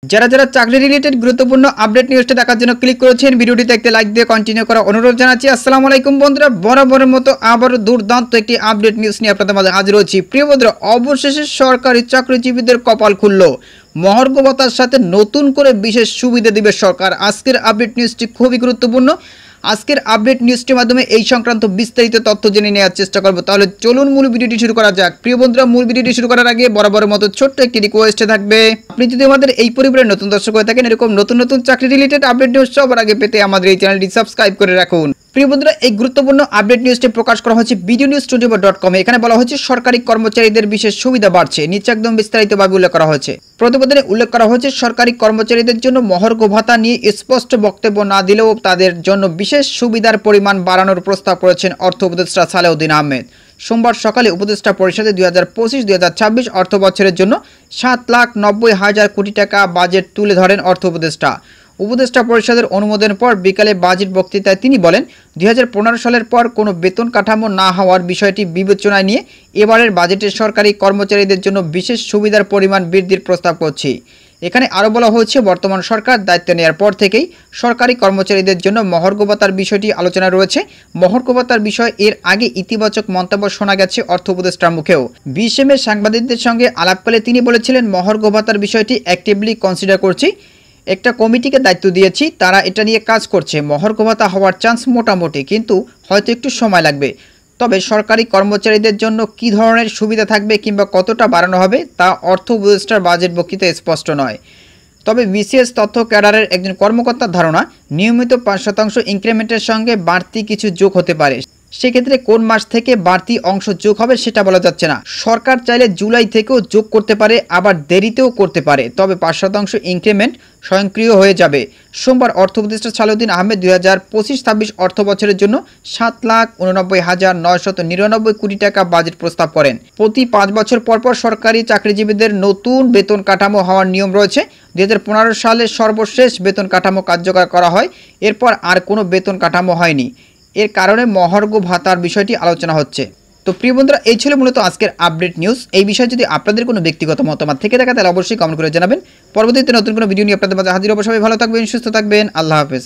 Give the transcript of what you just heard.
যারা যারা চাকরি রিলেটেড গুরুত্বপূর্ণ আপডেট নিউজটা দেখার জন্য ক্লিক করেছেন, ভিডিওটিতে একটি লাইক দিয়ে কন্টিনিউ করা অনুরোধ জানাচ্ছি। আসসালামু আলাইকুম বন্ধুরা, বরাবরের মতো আবারও দুর্দান্ত একটি আপডেট নিউজ নিয়ে আপনাদের মাঝে হাজির হচ্ছি। প্রিয় বন্ধুরা, অবশেষে সরকারি চাকরিজীবীদের কপাল খুলল। মহার্ঘ ভাতার সাথে নতুন করে বিশেষ সুবিধা দিবে সরকার। আজকের আপডেট নিউজটি খুবই গুরুত্বপূর্ণ। আজকের আপডেট নিউজটির মাধ্যমে এই সংক্রান্ত বিস্তারিত তথ্য জেনে নেওয়ার চেষ্টা করব। তাহলে চলুন মূল ভিডিওটি শুরু করা যাক। প্রিয় বন্ধুরা, মূল ভিডিওটি শুরু করার আগে বরাবরের মতো ছোট্ট একটি রিকোয়েস্ট থাকবে, আপনি যদি আমাদের এই পরিবারের নতুন দর্শক হয়ে থাকেন, এরকম নতুন নতুন চাকরি রিলেটেড আপডেট নিউজ সবার আগে পেতে আমাদের এই চ্যানেলটি সাবস্ক্রাইব করে রাখুন। প্রিয় বন্ধুরা, এই গুরুত্বপূর্ণ আপডেট নিউজটি প্রকাশ করা হচ্ছে BDNews24.com। এখানে বলা হচ্ছে সরকারি কর্মচারীদের বিশেষ সুবিধা বাড়ছে। নিচে একদম বিস্তারিতভাবে উল্লেখ করা হয়েছে। প্রতিবেদনে উল্লেখ করা হয়েছে সরকারি কর্মচারীদের জন্য মহার্ঘ ভাতা নিয়ে স্পষ্ট বক্তব্য না দিলেও তাদের জন্য বিশেষ সুবিধার পরিমাণ বাড়ানোর প্রস্তাব করেছেন অর্থ উপদেষ্টা সালেউদ্দিন আহমেদ। সোমবার সকালে উপদেষ্টা পরিষদে 2025-2026 অর্থ বছরের জন্য 7,90,000 কোটি টাকা বাজেট তুলে ধরেন অর্থ উপদেষ্টা। উপদেষ্টা পরিষদের অনুমোদনের পর বিকালে বাজেট বক্তৃতায় তিনি বলেন, 2015 সালের পর কোনো বেতন কাঠামো না হওয়ার বিষয়টি বিবেচনায় নিয়ে এবারের বাজেটে সরকারি কর্মচারীদের জন্য বিশেষ সুবিধার পরিমাণ বৃদ্ধির প্রস্তাব করছি। এখানে আরও বলা হয়েছে, বর্তমান সরকার দায়িত্ব নেওয়ার পর থেকেই সরকারি কর্মচারীদের জন্য মহার্ঘ ভাতার বিষয়টি আলোচনা রয়েছে। মহার্ঘ ভাতার বিষয়ে এর আগে ইতিবাচক মন্তব্য শোনা গেছে অর্থ উপদেষ্টার মুখেও। 20 মে সাংবাদিকদের সঙ্গে আলাপকালে তিনি বলেছিলেন, মহার্ঘ ভাতার বিষয়টি অ্যাক্টিভলি কনসিডার করছি। একটা কমিটিকে দায়িত্ব দিয়েছি, তারা এটা নিয়ে কাজ করছে। মহার্ঘ ভাতা হওয়ার চান্স মোটামুটি, কিন্তু হয়তো একটু সময় লাগবে। তবে সরকারি কর্মচারীদের জন্য কী ধরনের সুবিধা থাকবে কিংবা কতটা বাড়ানো হবে তা অর্থ উপদেষ্টার বাজেট বক্তৃতায় স্পষ্ট নয়। তবে বিসিএস তথ্য ক্যাডারের একজন কর্মকর্তার ধারণা, নিয়মিত 5% ইনক্রিমেন্টের সঙ্গে বাড়তি কিছু যোগ হতে পারে। সেক্ষেত্রে কোন মাস থেকে বাড়তি অংশ যোগ হবে সেটা বলা যাচ্ছে না। সরকার চাইলে জুলাই থেকেও যোগ করতে পারে, আবার দেরিতেও করতে পারে। তবে 5% ইনক্রিমেন্ট স্বয়ংক্রিয় হয়ে যাবে। সোমবার অর্থ উপদেষ্টা সালেউদ্দিন আহমেদ 2025-26 অর্থ বছরের জন্য 7,89,999 কোটি টাকা বাজেট প্রস্তাব করেন। প্রতি 5 বছর পর পর সরকারি চাকরিজীবীদের নতুন বেতন কাঠামো হওয়ার নিয়ম রয়েছে। 2015 সালে সর্বশেষ বেতন কাঠামো কার্যকর করা হয়। এরপর আর কোনো বেতন কাঠামো হয়নি। এর কারণে মহার্ঘ ভাতার বিষয়টি আলোচনা হচ্ছে। তো প্রিয় বন্ধুরা, এই ছিল মূলত আজকের আপডেট নিউজ। এই বিষয়ে যদি আপনাদের কোনো ব্যক্তিগত মতামত থেকে থাকে তাহলে অবশ্যই কমেন্ট করে জানাবেন। পরবর্তীতে নতুন কোনো ভিডিও নিয়ে আপনাদের মাঝে হাজির হব। সবাই ভালো থাকবেন, সুস্থ থাকবেন। আল্লাহ হাফেজ।